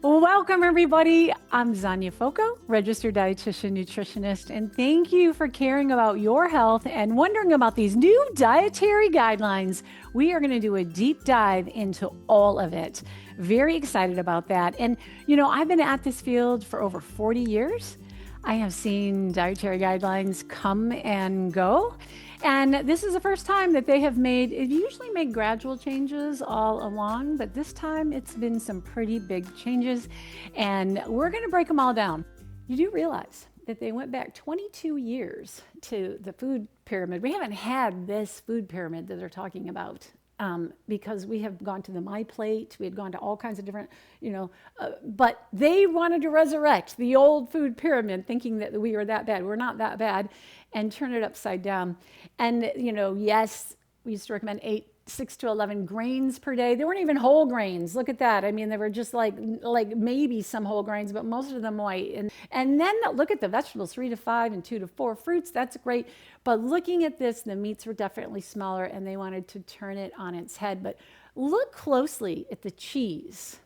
Welcome, everybody. I'm Zonya Foco, registered dietitian, nutritionist, and thank you for caring about your health and wondering about these new dietary guidelines. We are going to do a deep dive into all of it. Very excited about that. And, I've been at this field for over 40 years. I have seen dietary guidelines come and go. And this is the first time that they have usually make gradual changes all along, but this time it's been some pretty big changes. And we're going to break them all down. You do realize that they went back 22 years to the food pyramid. We haven't had this food pyramid that they're talking about because we have gone to the My Plate, we had gone to all kinds of different, but they wanted to resurrect the old food pyramid, thinking that we were that bad. We're not that bad, and turn it upside down. And yes, we used to recommend 6 to 11 grains per day. They weren't even whole grains. Look at that. I mean, they were just like maybe some whole grains, but most of them white. And then look at the vegetables, 3 to 5 and 2 to 4 fruits. That's great. But looking at this, the meats were definitely smaller, and they wanted to turn it on its head. But look closely at the cheese.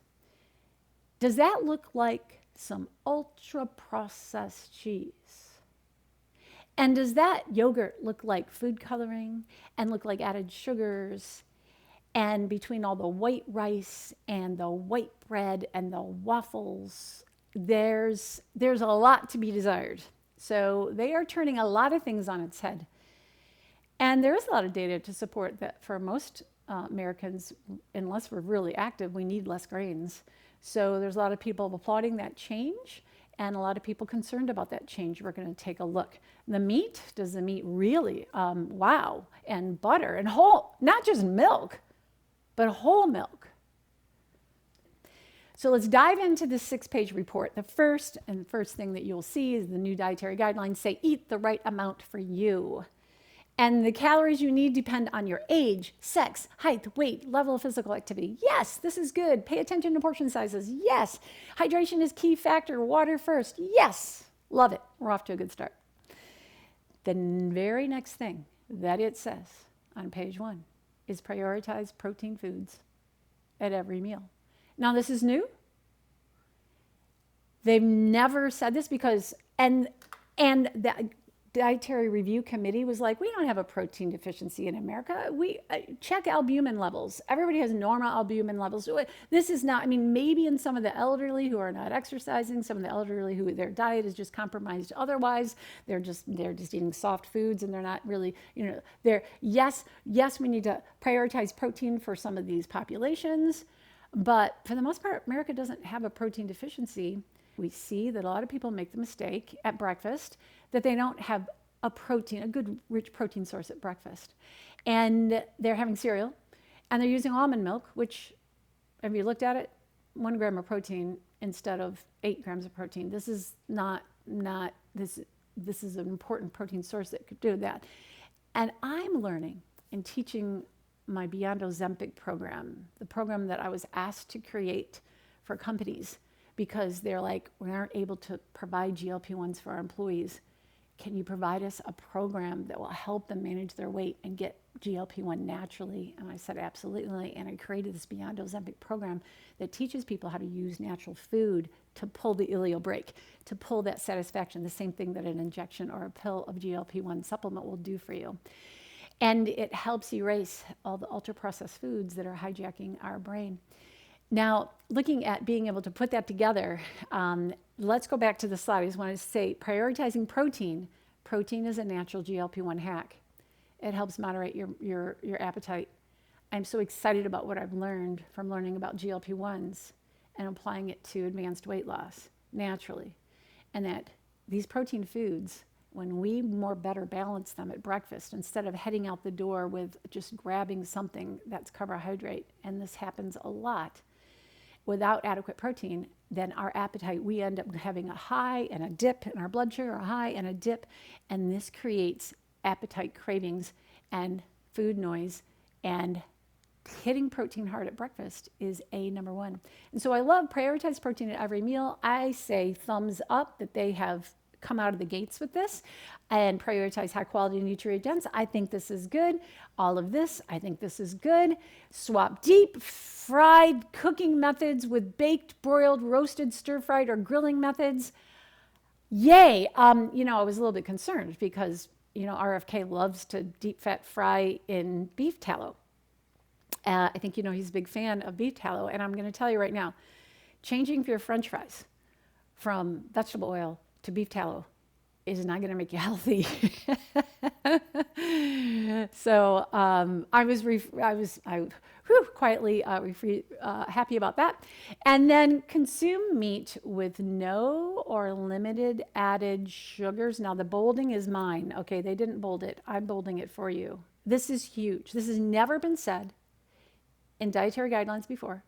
Does that look like some ultra processed cheese? And does that yogurt look like food coloring and look like added sugars? And between all the white rice and the white bread and the waffles, there's a lot to be desired. So they are turning a lot of things on its head. And there is a lot of data to support that for most Americans, unless we're really active, we need less grains. So there's a lot of people applauding that change, and a lot of people concerned about that change. We're going to take a look. The meat, does the meat really, wow, and butter and whole, not just milk, but whole milk. So let's dive into this 6-page report. The first thing that you'll see is the new dietary guidelines say eat the right amount for you. And the calories you need depend on your age, sex, height, weight, level of physical activity. Yes, this is good. Pay attention to portion sizes. Yes. Hydration is key factor. Water first. Yes. Love it. We're off to a good start. The very next thing that it says on page 1 is prioritize protein foods at every meal. Now, this is new. They've never said this because, and the Dietary Review Committee was like, we don't have a protein deficiency in America. We check albumin levels. Everybody has normal albumin levels. This is not, maybe in some of the elderly who are not exercising, some of the elderly who their diet is just compromised otherwise, they're just eating soft foods and they're not really, yes, we need to prioritize protein for some of these populations, but for the most part, America doesn't have a protein deficiency. We see that a lot of people make the mistake at breakfast that they don't have a good rich protein source at breakfast. And they're having cereal and they're using almond milk, which, have you looked at it? 1 gram of protein instead of 8 grams of protein. This is this is an important protein source that could do that. And I'm learning and teaching my Beyond Ozempic program, the program that I was asked to create for companies, because they're like, we aren't able to provide GLP-1s for our employees. Can you provide us a program that will help them manage their weight and get GLP-1 naturally? And I said, absolutely. And I created this Beyond Ozempic program that teaches people how to use natural food to pull the ileal brake, to pull that satisfaction, the same thing that an injection or a pill of GLP-1 supplement will do for you. And it helps erase all the ultra-processed foods that are hijacking our brain. Now, looking at being able to put that together, let's go back to the slide. I just want to say, prioritizing protein. Protein is a natural GLP-1 hack. It helps moderate your appetite. I'm so excited about what I've learned from learning about GLP-1s and applying it to advanced weight loss naturally. And that these protein foods, when we better balance them at breakfast, instead of heading out the door with just grabbing something that's carbohydrate, and this happens a lot, without adequate protein, then our appetite, we end up having a high and a dip in our blood sugar, a high and a dip, and this creates appetite cravings and food noise, and hitting protein hard at breakfast is number 1. And so I love prioritize protein at every meal. I say thumbs up that they have come out of the gates with this and prioritize high quality nutrient dense. I think this is good. All of this, I think this is good. Swap deep fried cooking methods with baked, broiled, roasted, stir fried, or grilling methods. Yay. I was a little bit concerned because, RFK loves to deep fat fry in beef tallow. I think, he's a big fan of beef tallow. And I'm going to tell you right now, changing your French fries from vegetable oil to beef tallow is not going to make you healthy. So I was quietly happy about that. And then consume meat with no or limited added sugars. Now the bolding is mine. Okay, they didn't bold it. I'm bolding it for you. This is huge. This has never been said in dietary guidelines before.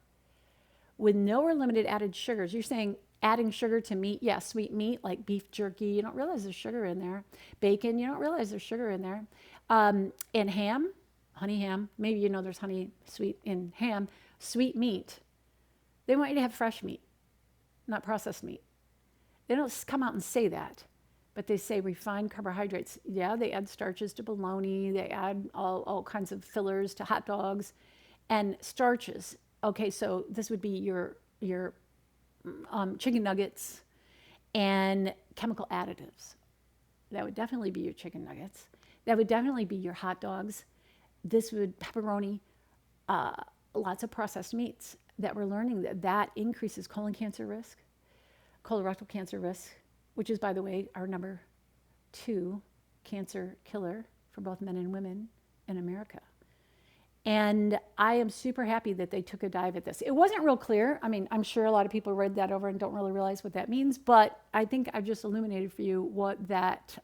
With no or limited added sugars. You're saying adding sugar to meat, sweet meat like beef jerky, you don't realize there's sugar in there. Bacon, you don't realize there's sugar in there. And ham, honey ham, maybe there's honey sweet in ham, sweet meat. They want you to have fresh meat, not processed meat. They don't come out and say that, but they say refined carbohydrates. Yeah, they add starches to bologna, they add all kinds of fillers to hot dogs, and starches. Okay, so this would be your chicken nuggets and chemical additives. That would definitely be your chicken nuggets. That would definitely be your hot dogs. This would pepperoni, lots of processed meats that we're learning that increases colon cancer risk, colorectal cancer risk, which is, by the way, our number 2 cancer killer for both men and women in America. And I am super happy that they took a dive at this. It wasn't real clear. I mean, I'm sure a lot of people read that over and don't really realize what that means, but I think I've just illuminated for you what that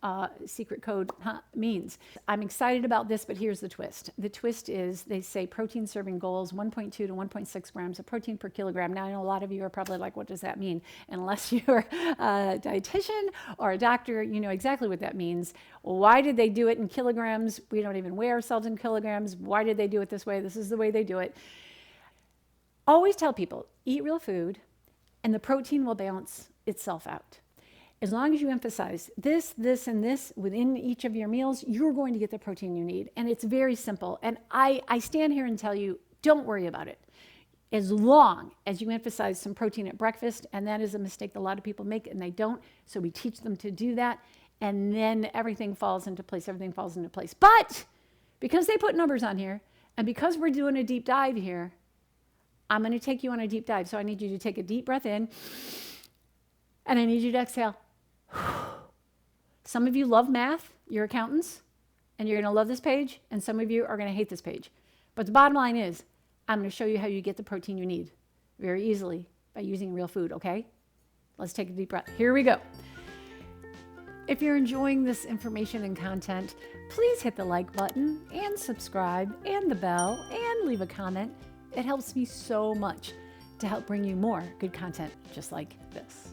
secret code means. I'm excited about this, but here's the twist. The twist is they say protein serving goals, 1.2 to 1.6 grams of protein per kilogram. Now, I know a lot of you are probably like, what does that mean? Unless you're a dietitian or a doctor, you know exactly what that means. Why did they do it in kilograms? We don't even weigh ourselves in kilograms. Why did they do it this way? This is the way they do it. Always tell people, eat real food, and the protein will balance itself out. As long as you emphasize this, this, and this within each of your meals, you're going to get the protein you need. And it's very simple. And I stand here and tell you, don't worry about it. As long as you emphasize some protein at breakfast, and that is a mistake a lot of people make, and they don't. So we teach them to do that. And then everything falls into place. Everything falls into place. But because they put numbers on here, and because we're doing a deep dive here, I'm going to take you on a deep dive. So I need you to take a deep breath in, and I need you to exhale. Some of you love math, you're accountants, and you're going to love this page, and some of you are going to hate this page. But the bottom line is, I'm going to show you how you get the protein you need very easily by using real food, okay? Let's take a deep breath. Here we go. If you're enjoying this information and content, please hit the like button and subscribe and the bell and leave a comment. It helps me so much to help bring you more good content just like this.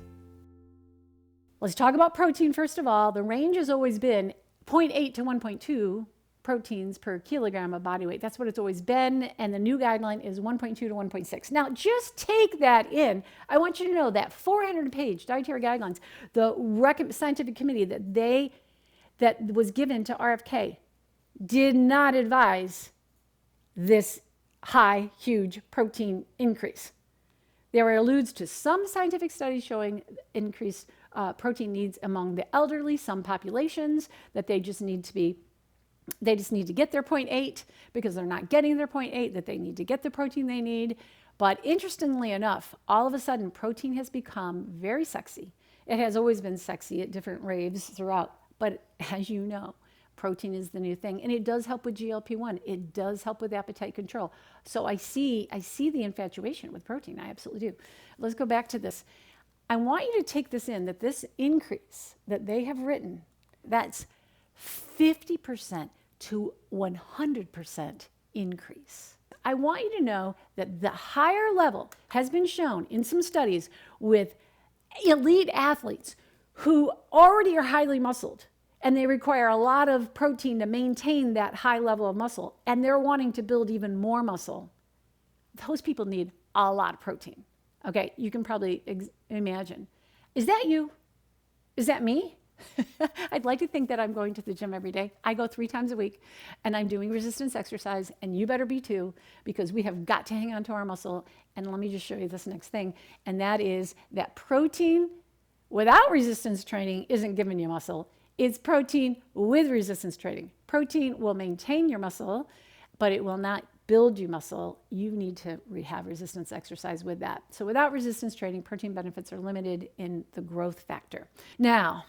Let's talk about protein first of all. The range has always been 0.8 to 1.2 proteins per kilogram of body weight. That's what it's always been. And the new guideline is 1.2 to 1.6. Now, just take that in. I want you to know that 400-page dietary guidelines, the scientific committee that was given to RFK did not advise this high, huge protein increase. There alludes to some scientific studies showing increased protein needs among the elderly, some populations, that they just need to get their 0.8 because they're not getting their 0.8, that they need to get the protein they need. But interestingly enough, all of a sudden, protein has become very sexy. It has always been sexy at different raves throughout. But as you know, protein is the new thing. And it does help with GLP-1. It does help with appetite control. So I see the infatuation with protein. I absolutely do. Let's go back to this. I want you to take this in, that this increase that they have written, that's 50% to 100% increase. I want you to know that the higher level has been shown in some studies with elite athletes who already are highly muscled, and they require a lot of protein to maintain that high level of muscle, and they're wanting to build even more muscle. Those people need a lot of protein. Okay, you can probably imagine. Is that you? Is that me? I'd like to think that I'm going to the gym every day. I go 3 times a week and I'm doing resistance exercise, and you better be too, because we have got to hang on to our muscle. And let me just show you this next thing. And that is that protein without resistance training isn't giving you muscle. It's protein with resistance training. Protein will maintain your muscle, but it will not build you muscle. You need to have resistance exercise with that. So without resistance training, protein benefits are limited in the growth factor. Now,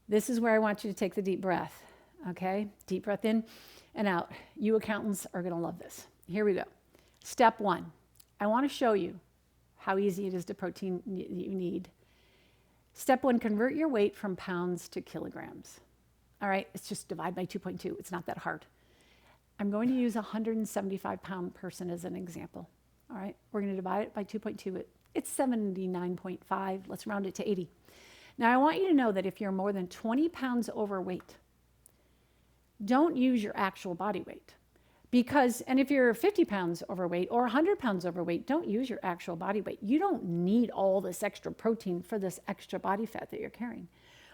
this is where I want you to take the deep breath, okay? Deep breath in and out. You accountants are gonna love this. Here we go. Step 1, I wanna show you how easy it is to protein you need. Step 1, convert your weight from pounds to kilograms. All right, it's just divide by 2.2. It's not that hard. I'm going to use a 175-pound person as an example. All right, we're gonna divide it by 2.2. It's 79.5. Let's round it to 80. Now, I want you to know that if you're more than 20 pounds overweight, don't use your actual body weight. And if you're 50 pounds overweight or 100 pounds overweight, don't use your actual body weight. You don't need all this extra protein for this extra body fat that you're carrying.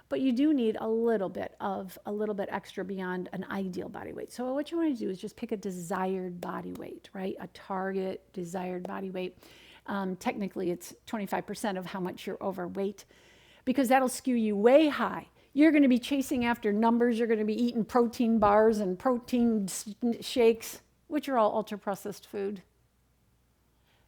But you do need a little bit extra beyond an ideal body weight. So what you want to do is just pick a desired body weight, right? A target desired body weight. Technically, it's 25% of how much you're overweight, because that'll skew you way high. You're going to be chasing after numbers. You're going to be eating protein bars and protein shakes, which are all ultra-processed food,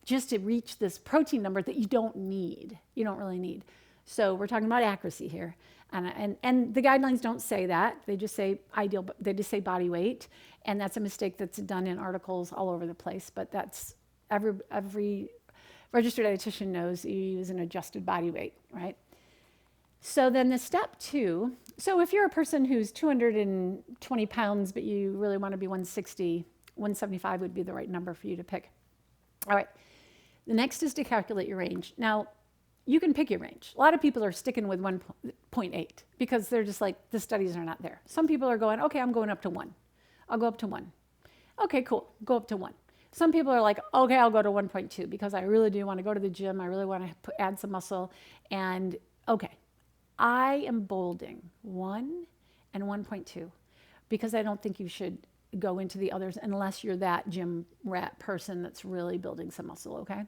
just to reach this protein number that you don't need. You don't really need. So we're talking about accuracy here. And the guidelines don't say that. They just say ideal, they just say body weight. And that's a mistake that's done in articles all over the place. But that's every registered dietitian knows you use an adjusted body weight, right? So then the step 2, so if you're a person who's 220 pounds, but you really want to be 160, 175 would be the right number for you to pick. All right, the next is to calculate your range. Now, you can pick your range. A lot of people are sticking with 1.8 because they're just like, the studies are not there. Some people are going, okay, I'm going up to 1. I'll go up to 1. Okay, cool, go up to 1. Some people are like, okay, I'll go to 1.2 because I really do want to go to the gym. I really want to add some muscle. And okay, I am bolding 1 and 1.2 because I don't think you should go into the others unless you're that gym rat person that's really building some muscle, okay?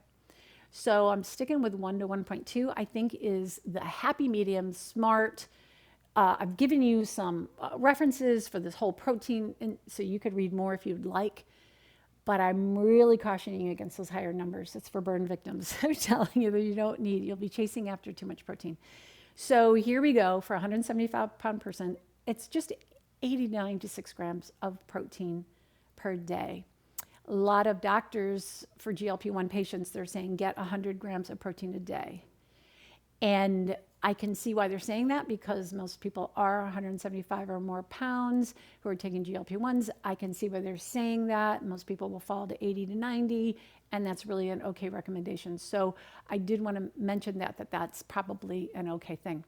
So I'm sticking with 1 to 1.2, I think is the happy medium, smart. I've given you some references for this whole protein, and so you could read more if you'd like. But I'm really cautioning you against those higher numbers. It's for burn victims. I'm telling you that you don't need. You'll be chasing after too much protein. So here we go for a 175-pound person. It's just 80 to 96 grams of protein per day. A lot of doctors for GLP-1 patients, they're saying get 100 grams of protein a day. And I can see why they're saying that because most people are 175 or more pounds who are taking GLP-1s. I can see why they're saying that. Most people will fall to 80 to 90, and that's really an okay recommendation. So I did want to mention that's probably an okay thing.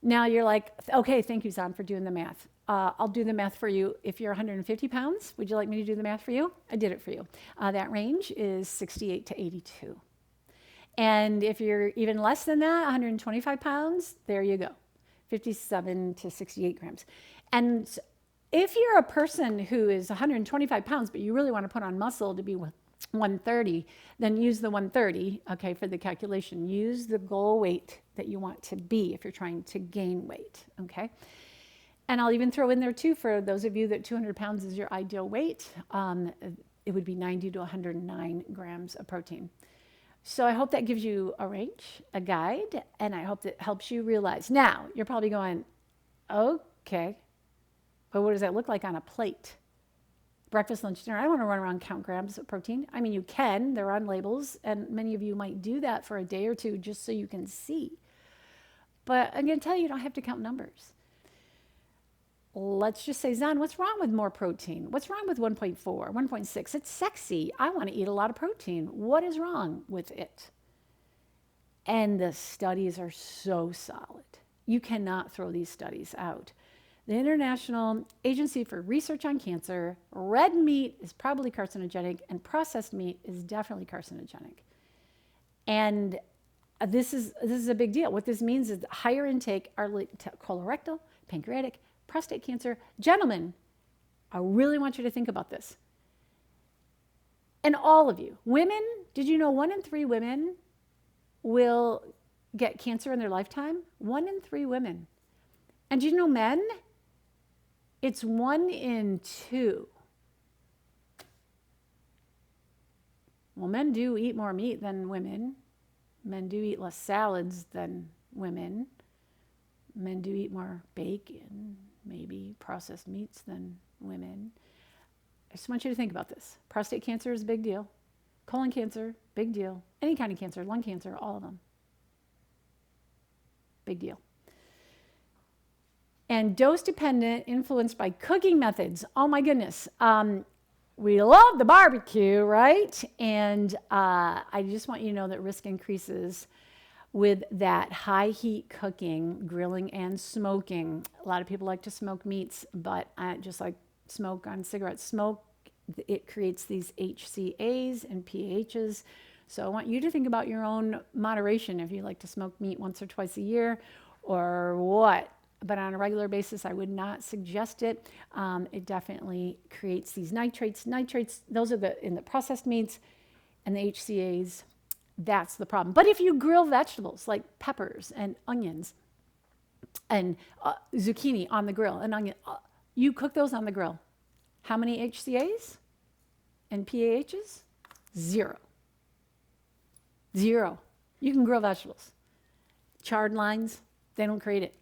Now you're like, okay, thank you, Zon, for doing the math. I'll do the math for you. If you're 150 pounds, would you like me to do the math for you? I did it for you. That range is 68 to 82. And if you're even less than that, 125 pounds, there you go, 57 to 68 grams. And if you're a person who is 125 pounds, but you really want to put on muscle to be 130, then use the 130, okay, for the calculation. Use the goal weight that you want to be if you're trying to gain weight, okay? And I'll even throw in there too, for those of you that 200 pounds is your ideal weight, it would be 90 to 109 grams of protein. So I hope that gives you a range, a guide, and I hope that helps you realize. Now, you're probably going, okay, but what does that look like on a plate? Breakfast, lunch, dinner. I don't want to run around and count grams of protein. I mean, you can. They're on labels, and many of you might do that for a day or two just so you can see. But I'm going to tell you, you don't have to count numbers. Let's just say, Zon, what's wrong with more protein? What's wrong with 1.4, 1.6? It's sexy. I want to eat a lot of protein. What is wrong with it? And the studies are so solid. You cannot throw these studies out. The International Agency for Research on Cancer, red meat is probably carcinogenic and processed meat is definitely carcinogenic. And this is a big deal. What this means is higher intake are linked to colorectal, pancreatic, prostate cancer. Gentlemen, I really want you to think about this. And all of you, women, did you know 1 in 3 women will get cancer in their lifetime? 1 in 3 women. And do you know men? It's 1 in 2. Well, men do eat more meat than women. Men do eat less salads than women. Men do eat more bacon, maybe processed meats than women. I just want you to think about this. Prostate cancer is a big deal. Colon cancer, big deal. Any kind of cancer, lung cancer, all of them. Big deal. And dose dependent, influenced by cooking methods. Oh my goodness. We love the barbecue, right? And I just want you to know that risk increases with that high heat cooking, grilling, and smoking. A lot of people like to smoke meats, but just like smoke on cigarettes, smoke, it creates these HCAs and PAHs. So I want you to think about your own moderation if you like to smoke meat once or twice a year or what. But on a regular basis, I would not suggest it. It definitely creates these nitrates. Nitrates, those are in the processed meats and the HCAs. That's the problem. But if you grill vegetables like peppers and onions and zucchini on the grill and onion, you cook those on the grill. How many HCAs and PAHs? 0. 0. You can grill vegetables. Charred lines, they don't create it.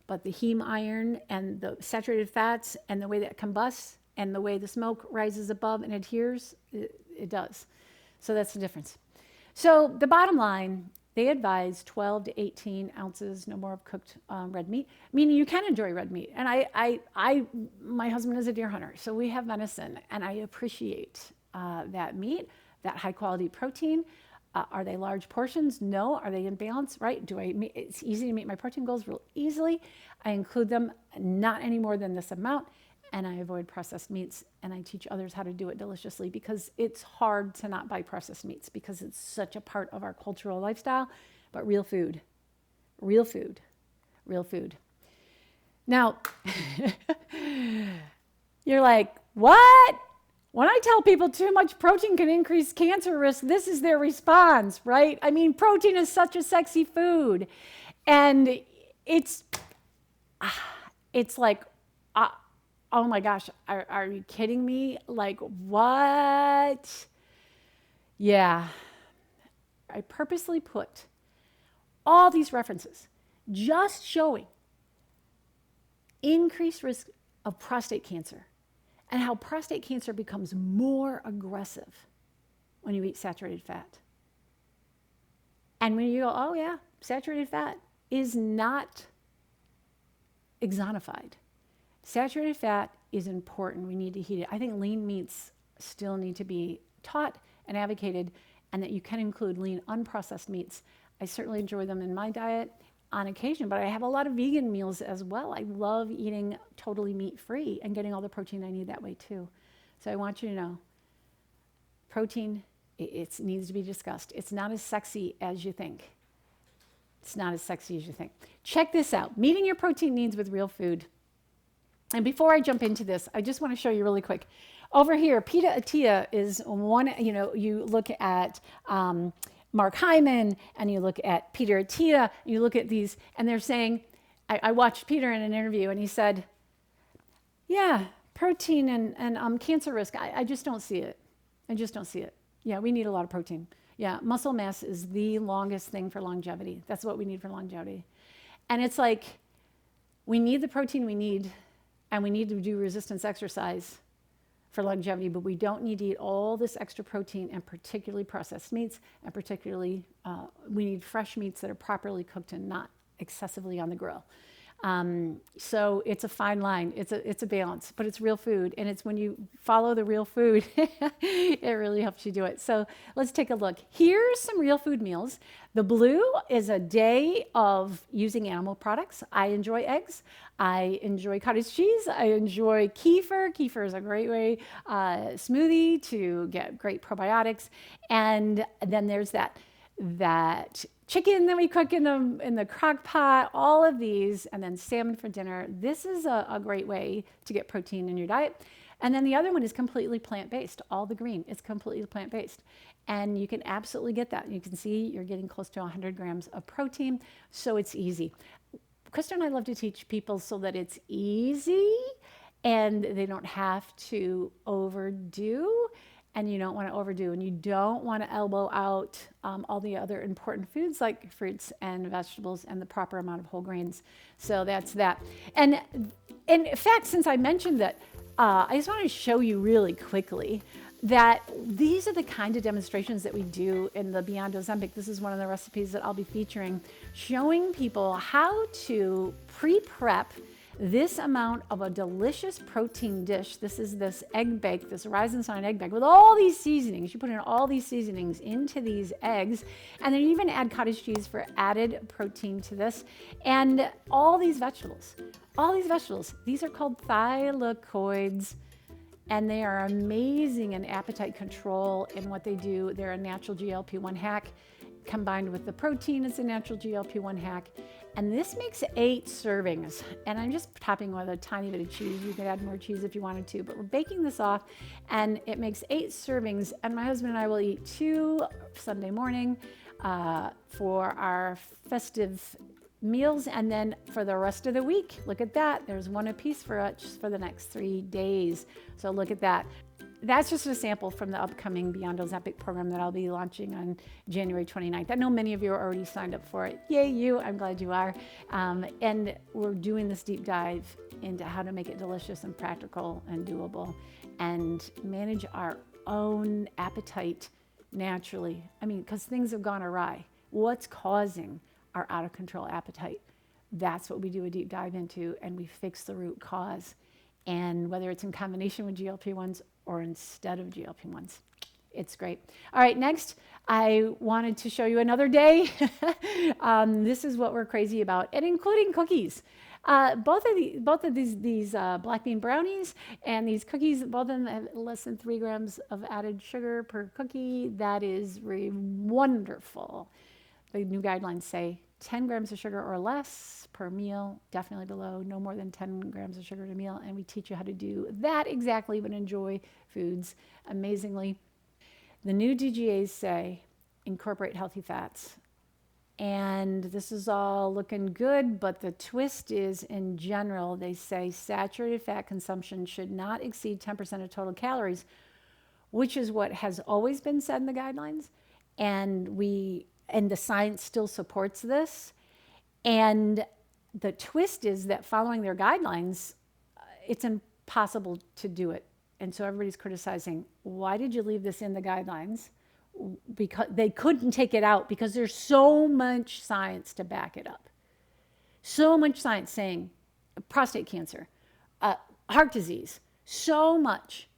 But the heme iron and the saturated fats and the way that combusts and the way the smoke rises above and adheres, it does. So that's the difference. So the bottom line, they advise 12 to 18 ounces, no more of cooked red meat, meaning you can enjoy red meat. And my husband is a deer hunter, so we have venison, and I appreciate that meat, that high quality protein. Are they large portions? No. Are they in balance? Right? It's easy to meet my protein goals real easily. I include them not any more than this amount, and I avoid processed meats, and I teach others how to do it deliciously because it's hard to not buy processed meats because it's such a part of our cultural lifestyle. But real food, real food, real food. Now, you're like, what? When I tell people too much protein can increase cancer risk, this is their response, right? I mean, protein is such a sexy food. And it's like, oh my gosh, are you kidding me? Like, what? Yeah. I purposely put all these references just showing increased risk of prostate cancer. And how prostate cancer becomes more aggressive when you eat saturated fat. And when you go, oh yeah, saturated fat is not exonified. Saturated fat is important. We need to heat it. I think lean meats still need to be taught and advocated, and that you can include lean unprocessed meats. I certainly enjoy them in my diet on occasion, but I have a lot of vegan meals as well. I love eating totally meat-free and getting all the protein I need that way too. So I want you to know, protein, it needs to be discussed. It's not as sexy as you think. It's not as sexy as you think. Check this out, meeting your protein needs with real food. And before I jump into this, I just want to show you really quick. Over here, Pita Atia is one, you look at Mark Hyman, and you look at Peter Attia, you look at these, and they're saying, I watched Peter in an interview, and he said, yeah, protein and cancer risk, I just don't see it. I just don't see it. Yeah, we need a lot of protein. Yeah, muscle mass is the longest thing for longevity. That's what we need for longevity. And it's like, we need the protein we need, and we need to do resistance exercise for longevity, but we don't need to eat all this extra protein, and particularly processed meats, and particularly we need fresh meats that are properly cooked and not excessively on the grill. So it's a fine line. It's a balance, but it's real food, and it's when you follow the real food, it really helps you do it. So let's take a look. Here's some real food meals. The blue is a day of using animal products. I enjoy eggs. I enjoy cottage cheese. I enjoy kefir. Kefir is a great way smoothie to get great probiotics. And then there's that chicken that we cook in the crock pot, all of these, and then salmon for dinner. This is a great way to get protein in your diet. And then the other one is completely plant-based. All the green is completely plant-based. And you can absolutely get that. You can see you're getting close to 100 grams of protein, so it's easy. Krista and I love to teach people so that it's easy and they don't have to overdo, and you don't want to overdo, and you don't want to elbow out all the other important foods like fruits and vegetables and the proper amount of whole grains. So that's that. And in fact, since I mentioned that, I just want to show you really quickly that these are the kind of demonstrations that we do in the Beyond Ozempic. This is one of the recipes that I'll be featuring, showing people how to pre-prep this amount of a delicious protein dish. This is this egg bake, this Rise and Shine egg bake with all these seasonings. You put in all these seasonings into these eggs, and then you even add cottage cheese for added protein to this, and all these vegetables. These are called thylakoids, and they are amazing in appetite control in what they do. They're a natural GLP-1 hack. Combined with the protein, it's a natural GLP-1 hack. And this makes 8 servings. And I'm just topping with a tiny bit of cheese. You could add more cheese if you wanted to, but we're baking this off, and it makes 8 servings. And my husband and I will eat 2 Sunday morning for our festive meals, and then for the rest of the week, look at that. There's 1 apiece for us for the next 3 days. So look at that. That's just a sample from the upcoming Beyond Ozempic program that I'll be launching on January 29th. I know many of you are already signed up for it. Yay, you. I'm glad you are. And we're doing this deep dive into how to make it delicious and practical and doable and manage our own appetite naturally. I mean, because things have gone awry. What's causing our out of control appetite? That's what we do a deep dive into, and we fix the root cause. And whether it's in combination with GLP-1s or instead of GLP-1s, it's great. All right, next, I wanted to show you another day. This is what we're crazy about, and including cookies. Both of these black bean brownies and these cookies, both of them have less than 3 grams of added sugar per cookie. That is wonderful. The new guidelines say 10 grams of sugar or less per meal, definitely below, no more than 10 grams of sugar a meal. And we teach you how to do that exactly, but enjoy foods amazingly. The new DGAs say incorporate healthy fats. And this is all looking good, but the twist is, in general, they say saturated fat consumption should not exceed 10% of total calories, which is what has always been said in the guidelines. And the science still supports this. And the twist is that following their guidelines, it's impossible to do it. And so everybody's criticizing, why did you leave this in the guidelines? Because they couldn't take it out because there's so much science to back it up. So much science saying prostate cancer, heart disease, so much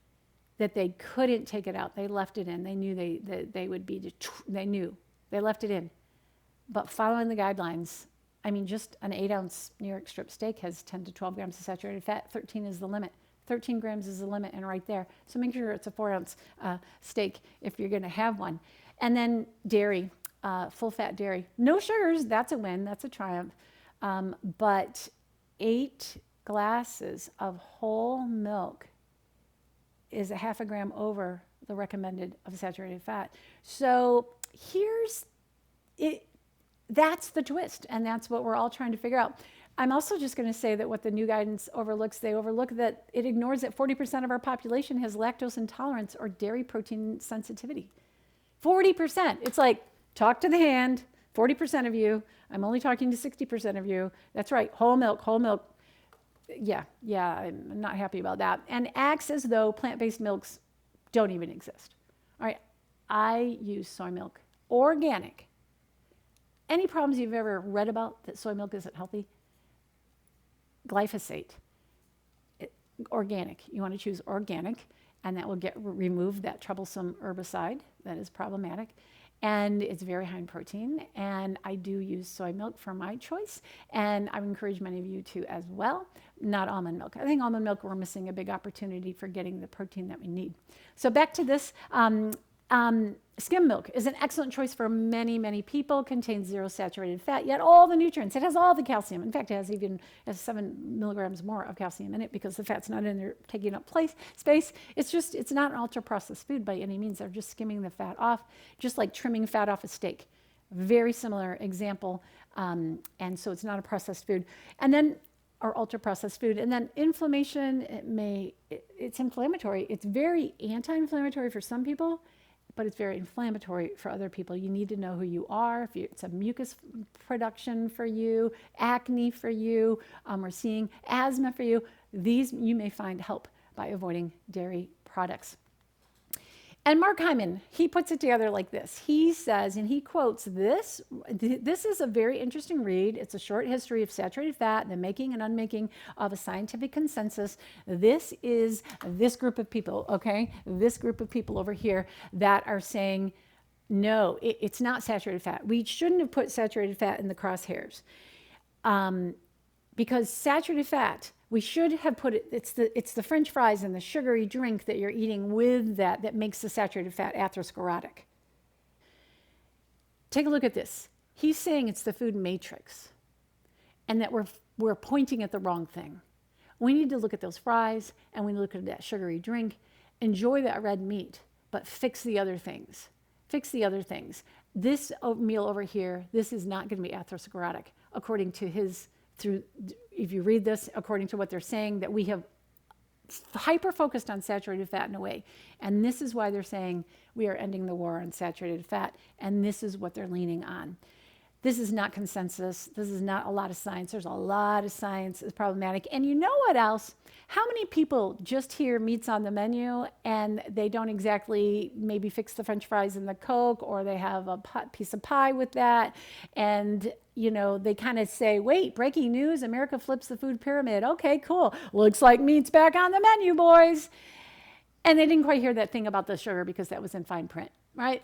that they couldn't take it out. They left it in. They knew they would be, they left it in. But following the guidelines, I mean, just an 8-ounce New York strip steak has 10 to 12 grams of saturated fat. 13 is the limit. 13 grams is the limit, and right there. So make sure it's a 4-ounce steak if you're going to have one. And then dairy, full-fat dairy. No sugars, that's a win, that's a triumph. But 8 glasses of whole milk is a half a gram over the recommended of saturated fat. So here's it. That's the twist, and that's what we're all trying to figure out. I'm also just going to say that what the new guidance overlooks, they overlook that it ignores that 40% of our population has lactose intolerance or dairy protein sensitivity. 40%. It's like, talk to the hand, 40% of you. I'm only talking to 60% of you. That's right, whole milk, whole milk. Yeah, I'm not happy about that. And acts as though plant-based milks don't even exist. All right, I use soy milk, organic. Any problems you've ever read about that soy milk isn't healthy? Glyphosate, organic. You want to choose organic, and that will remove that troublesome herbicide that is problematic. And it's very high in protein, and I do use soy milk for my choice, and I would encourage many of you to as well, not almond milk. I think almond milk, we're missing a big opportunity for getting the protein that we need. So back to this, Skim milk is an excellent choice for many, many people, contains zero saturated fat, yet all the nutrients. It has all the calcium. In fact, it has 7 milligrams more of calcium in it because the fat's not in there taking up space. It's not an ultra processed food by any means. They're just skimming the fat off, just like trimming fat off a steak. Very similar example. And so it's not a processed food. And then, or ultra processed food. And then inflammation, it's inflammatory. It's very anti-inflammatory for some people, but it's very inflammatory for other people. You need to know who you are. If it's a mucus production for you, acne for you, we're seeing asthma for you, these you may find help by avoiding dairy products. And Mark Hyman, he puts it together like this. He says, and he quotes this is a very interesting read. It's a short history of saturated fat, the making and unmaking of a scientific consensus. This is this group of people, okay? This group of people over here that are saying, no, it's not saturated fat. We shouldn't have put saturated fat in the crosshairs because saturated fat, we should have put it, it's the French fries and the sugary drink that you're eating with that makes the saturated fat atherosclerotic. Take a look at this. He's saying it's the food matrix and that we're pointing at the wrong thing. We need to look at those fries and we look at that sugary drink, enjoy that red meat, but fix the other things. Fix the other things. This meal over here, this is not going to be atherosclerotic according to if you read this, according to what they're saying, that we have hyper-focused on saturated fat in a way. And this is why they're saying we are ending the war on saturated fat, and this is what they're leaning on. This is not consensus. This is not a lot of science. There's a lot of science. It's problematic. And you know what else? How many people just hear meats on the menu and they don't exactly maybe fix the French fries and the Coke, or they have a piece of pie with that, and they kind of say, wait, breaking news, America flips the food pyramid. Okay, cool. Looks like meat's back on the menu, boys. And they didn't quite hear that thing about the sugar because that was in fine print, right?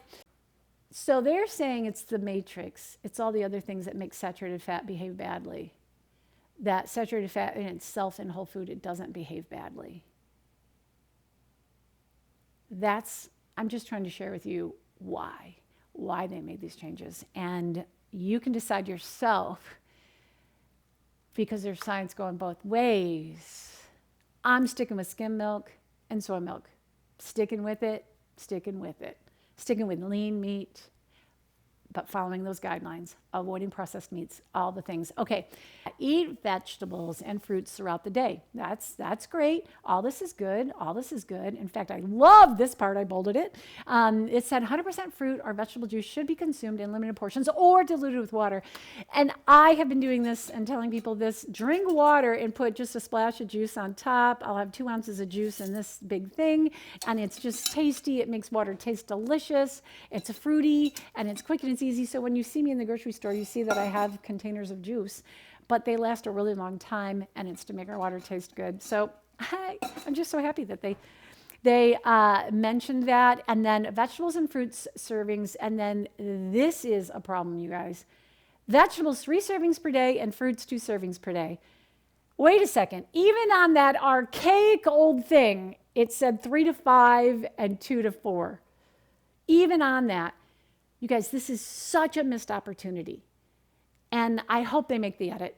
So they're saying it's the matrix. It's all the other things that make saturated fat behave badly. That saturated fat in itself in whole food, it doesn't behave badly. I'm just trying to share with you why they made these changes. And you can decide yourself, because there's science going both ways. I'm sticking with skim milk and soy milk. Sticking with it. Sticking with lean meat, but following those guidelines, avoiding processed meats, all the things. Okay, eat vegetables and fruits throughout the day. That's great. All this is good. In fact, I love this part. I bolded it. It said 100% fruit or vegetable juice should be consumed in limited portions or diluted with water. And I have been doing this and telling people this. Drink water and put just a splash of juice on top. I'll have 2 ounces of juice in this big thing, and it's just tasty. It makes water taste delicious. It's fruity, and it's quick and it's easy. So when you see me in the grocery store, you see that I have containers of juice, but they last a really long time, and it's to make our water taste good. So I'm just so happy that they mentioned that. And then vegetables and fruits servings, and then this is a problem, you guys. Vegetables 3 servings per day and fruits 2 servings per day. Wait a second. Even on that archaic old thing, it said 3 to 5 and 2 to 4. Even on that. You guys, this is such a missed opportunity. And I hope they make the edit.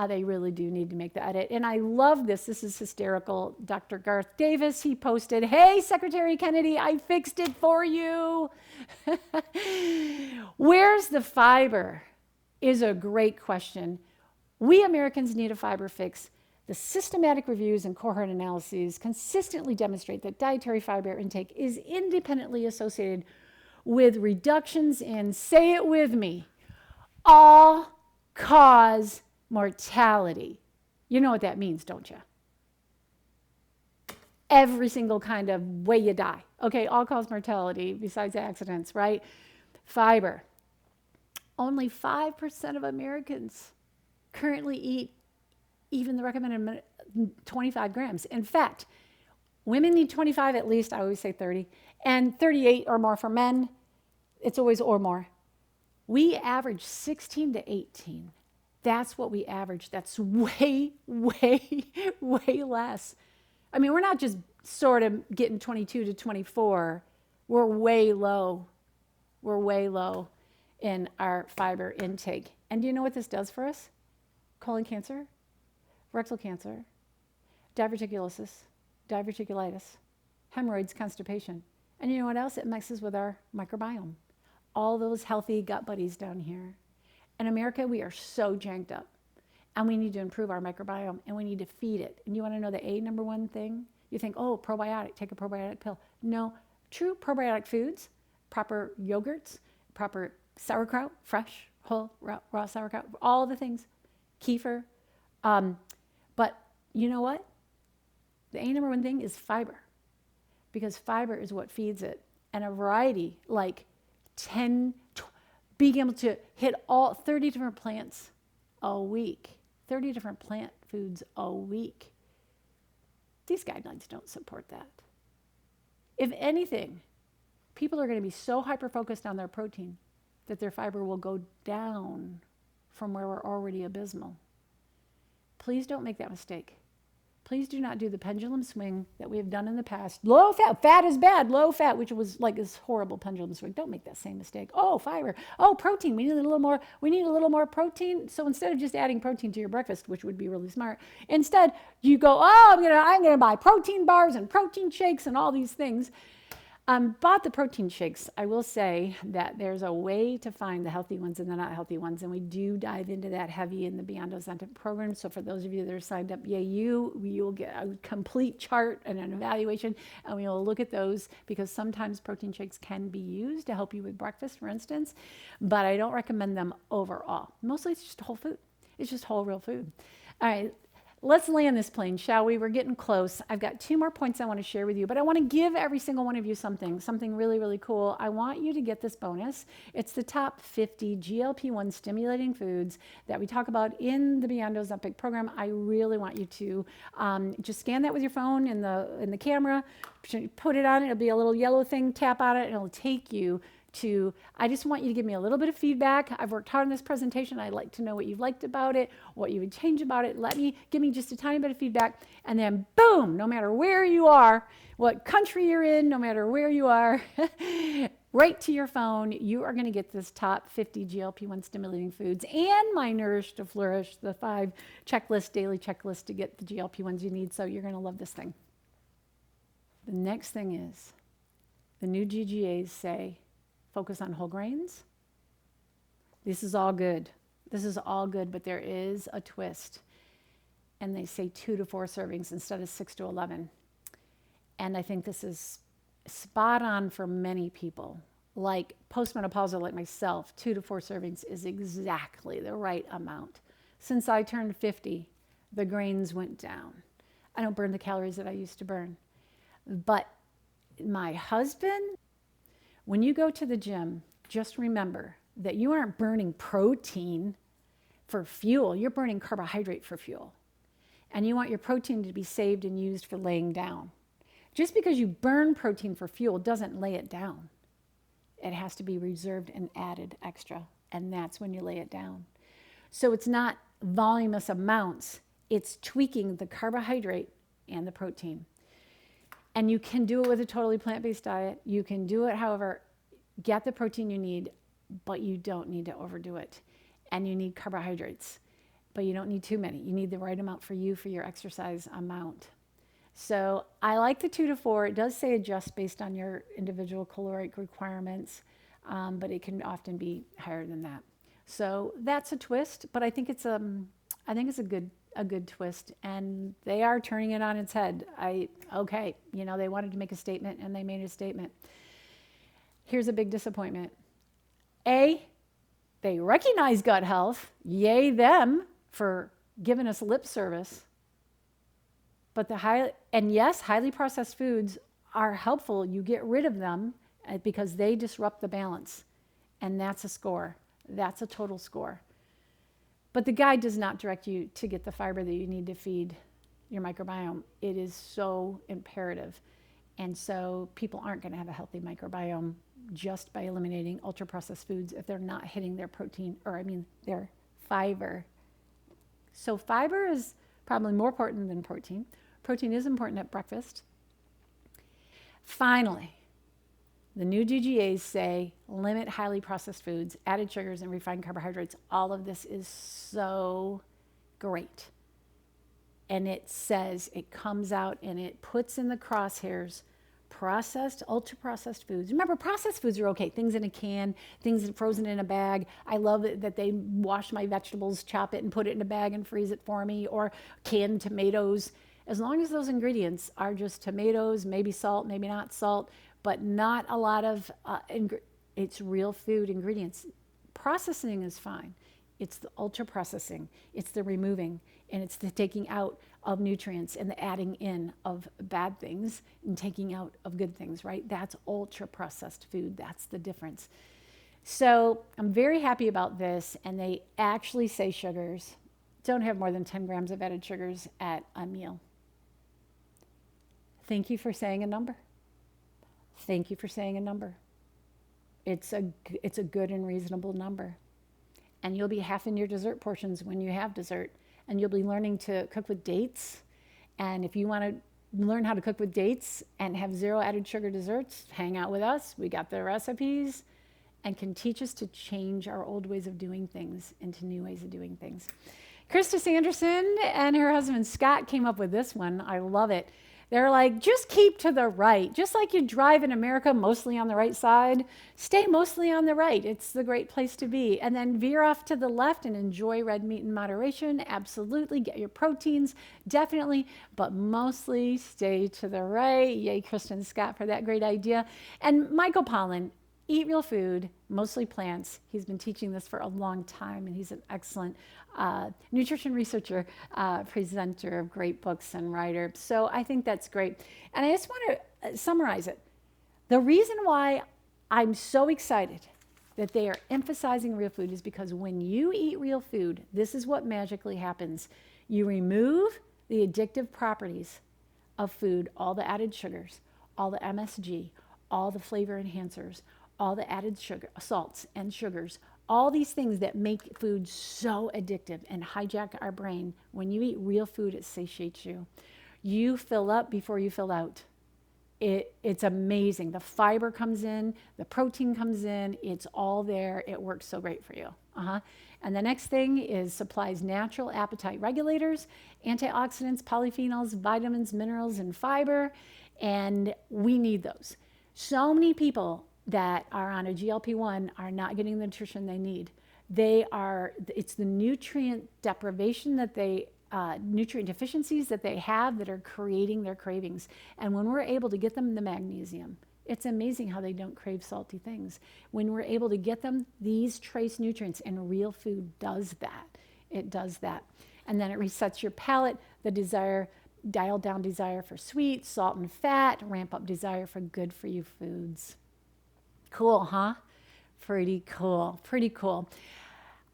They really do need to make the edit. And I love this. This is hysterical. Dr. Garth Davis, he posted, "Hey, Secretary Kennedy, I fixed it for you." Where's the fiber is a great question. We Americans need a fiber fix. The systematic reviews and cohort analyses consistently demonstrate that dietary fiber intake is independently associated with reductions in, say it with me, all-cause mortality. You know what that means, don't you? Every single kind of way you die. Okay, all-cause mortality besides accidents, right? Fiber. Only 5% of Americans currently eat even the recommended 25 grams. In fact, women need 25 at least. I always say 30. And 38 or more for men. It's always or more. We average 16 to 18. That's what we average. That's way, way, way less. I mean, we're not just sort of getting 22 to 24. We're way low. We're way low in our fiber intake. And do you know what this does for us? Colon cancer, rectal cancer, diverticulosis, diverticulitis, hemorrhoids, constipation. And you know what else? It messes with our microbiome. All those healthy gut buddies down here. In America, we are so janked up. And we need to improve our microbiome, and we need to feed it. And you want to know the number one thing? You think, oh, probiotic, take a probiotic pill. No, true probiotic foods, proper yogurts, proper sauerkraut, fresh, whole, raw sauerkraut, all the things, kefir. But you know what? The number one thing is fiber, because fiber is what feeds it. And a variety, like being able to hit all 30 different plants a week, 30 different plant foods a week. These guidelines don't support that. If anything, people are going to be so hyper-focused on their protein that their fiber will go down from where we're already abysmal. Please don't make that mistake. Please do not do the pendulum swing that we have done in the past. Low fat, fat is bad, low fat, which was like this horrible pendulum swing. Don't make that same mistake. Oh, fiber. Oh, protein. We need a little more protein. So instead of just adding protein to your breakfast, which would be really smart, instead you go, oh, I'm gonna buy protein bars and protein shakes and all these things. Bought the protein shakes. I will say that there's a way to find the healthy ones and the not healthy ones, and we do dive into that heavy in the Beyond Ozempic program. So for those of you that are signed up, you will get a complete chart and an evaluation, and we will look at those, because sometimes protein shakes can be used to help you with breakfast, for instance, but I don't recommend them overall. Mostly it's just whole food. It's just whole real food. All right. Let's land this plane, shall we? We're getting close. I've got 2 more points I want to share with you, but I want to give every single one of you something really, really cool. I want you to get this bonus. It's the top 50 GLP-1 stimulating foods that we talk about in the Beyond Ozempic program. I really want you to just scan that with your phone in the camera, put it on. It'll be a little yellow thing, tap on it, and it'll take you to, I just want you to give me a little bit of feedback. I've worked hard on this presentation. I'd like to know what you've liked about it, what you would change about it. Give me just a tiny bit of feedback. And then boom, no matter where you are, what country you're in, no matter where you are, right to your phone, you are going to get this top 50 GLP-1 stimulating foods and my Nourish to Flourish, the 5 daily checklist to get the GLP-1s you need. So you're going to love this thing. The next thing is, the new GGAs say, focus on whole grains. This is all good. This is all good, but there is a twist. And they say 2 to 4 servings instead of 6 to 11. And I think this is spot on for many people. Like postmenopausal like myself, 2 to 4 servings is exactly the right amount. Since I turned 50, the grains went down. I don't burn the calories that I used to burn. But my husband, when you go to the gym, just remember that you aren't burning protein for fuel. You're burning carbohydrate for fuel. And you want your protein to be saved and used for laying down. Just because you burn protein for fuel doesn't lay it down. It has to be reserved and added extra. And that's when you lay it down. So it's not voluminous amounts. It's tweaking the carbohydrate and the protein. And you can do it with a totally plant-based diet. You can do it, however, get the protein you need, but you don't need to overdo it. And you need carbohydrates, but you don't need too many. You need the right amount for you, for your exercise amount. So I like the 2 to 4. It does say adjust based on your individual caloric requirements, but it can often be higher than that. So that's a twist, but I think it's a good twist, and they are turning it on its head. They wanted to make a statement, and they made a statement. Here's a big disappointment. They recognize gut health, yay them for giving us lip service. But highly processed foods are helpful. You get rid of them because they disrupt the balance, and that's a score. That's a total score. But the guide does not direct you to get the fiber that you need to feed your microbiome. It is so imperative. And so people aren't going to have a healthy microbiome just by eliminating ultra-processed foods if they're not hitting their protein, their fiber. So fiber is probably more important than protein. Protein is important at breakfast. Finally, The new DGAs say limit highly processed foods, added sugars, and refined carbohydrates. All of this is so great. And it says, it comes out and it puts in the crosshairs processed, ultra processed foods. Remember, processed foods are okay. Things in a can, things frozen in a bag. I love it that they wash my vegetables, chop it and put it in a bag and freeze it for me, or canned tomatoes. As long as those ingredients are just tomatoes, maybe salt, maybe not salt, but not a lot of, it's real food ingredients. Processing is fine. It's the ultra processing, it's the removing, and it's the taking out of nutrients and the adding in of bad things and taking out of good things, right? That's ultra processed food. That's the difference. So I'm very happy about this. And they actually say sugars don't have more than 10 grams of added sugars at a meal. Thank you for saying a number. Thank you for saying a number. It's a good and reasonable number. And you'll be half in your dessert portions when you have dessert. And you'll be learning to cook with dates. And if you want to learn how to cook with dates and have zero added sugar desserts, hang out with us. We got the recipes and can teach us to change our old ways of doing things into new ways of doing things. Krista Sanderson and her husband Scott came up with this one. I love it. They're like, just keep to the right. Just like you drive in America mostly on the right side, stay mostly on the right. It's the great place to be. And then veer off to the left and enjoy red meat in moderation. Absolutely. Get your proteins, definitely, but mostly stay to the right. Yay, Kristen Scott, for that great idea. And Michael Pollan, eat real food, mostly plants. He's been teaching this for a long time, and he's an excellent nutrition researcher, presenter of great books, and writer. So I think that's great. And I just want to summarize it. The reason why I'm so excited that they are emphasizing real food is because when you eat real food, this is what magically happens. You remove the addictive properties of food, all the added sugars, all the MSG, all the flavor enhancers, all the added sugar, salts and sugars, all these things that make food so addictive and hijack our brain. When you eat real food, it satiates you. You fill up before you fill out. It's amazing. The fiber comes in, the protein comes in, it's all there. It works so great for you. And the next thing is supplies natural appetite regulators, antioxidants, polyphenols, vitamins, minerals, and fiber. And we need those. So many people that are on a GLP-1 are not getting the nutrition they need. It's the nutrient deprivation that nutrient deficiencies that they have that are creating their cravings. And when we're able to get them the magnesium, it's amazing how they don't crave salty things. When we're able to get them these trace nutrients, and real food does that. It does that. And then it resets your palate, dial down desire for sweet, salt, and fat, ramp up desire for good for you foods. Cool, huh? Pretty cool. Pretty cool.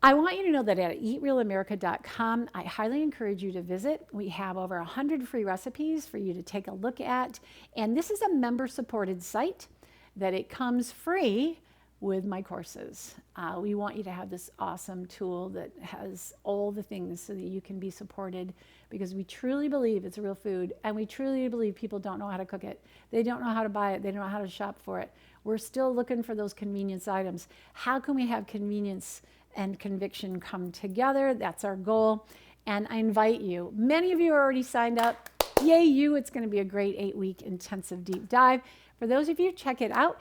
I want you to know that at eatrealamerica.com, I highly encourage you to visit. We have over 100 free recipes for you to take a look at. And this is a member-supported site that it comes free with my courses. We want you to have this awesome tool that has all the things so that you can be supported, because we truly believe it's real food, and we truly believe people don't know how to cook it. They don't know how to buy it. They don't know how to shop for it. We're still looking for those convenience items. How can we have convenience and conviction come together? That's our goal. And I invite you. Many of you are already signed up. Yay, you. It's going to be a great 8-week intensive deep dive. For those of you, check it out.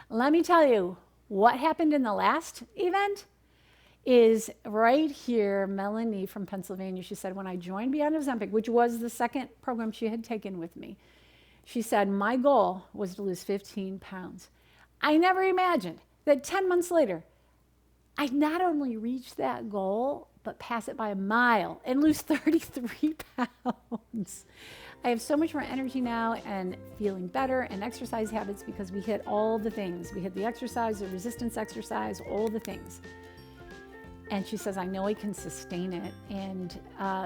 Let me tell you what happened in the last event is right here. Melanie from Pennsylvania, she said, when I joined Beyond Ozempic, which was the second program she had taken with me, she said, my goal was to lose 15 pounds. I never imagined that 10 months later, I'd not only reach that goal, but pass it by a mile and lose 33 pounds. I have so much more energy now and feeling better, and exercise habits, because we hit all the things. We hit the exercise, the resistance exercise, all the things. And she says, I know I can sustain it. And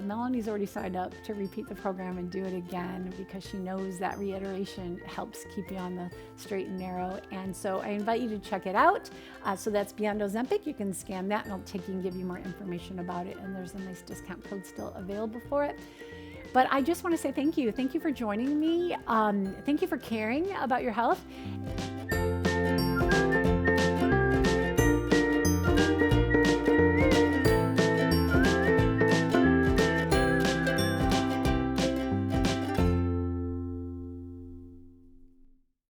Melanie's already signed up to repeat the program and do it again, because she knows that reiteration helps keep you on the straight and narrow. And so I invite you to check it out. So that's Beyond Ozempic. You can scan that, and it'll take you and give you more information about it. And there's a nice discount code still available for it. But I just want to say thank you. Thank you for joining me. Thank you for caring about your health.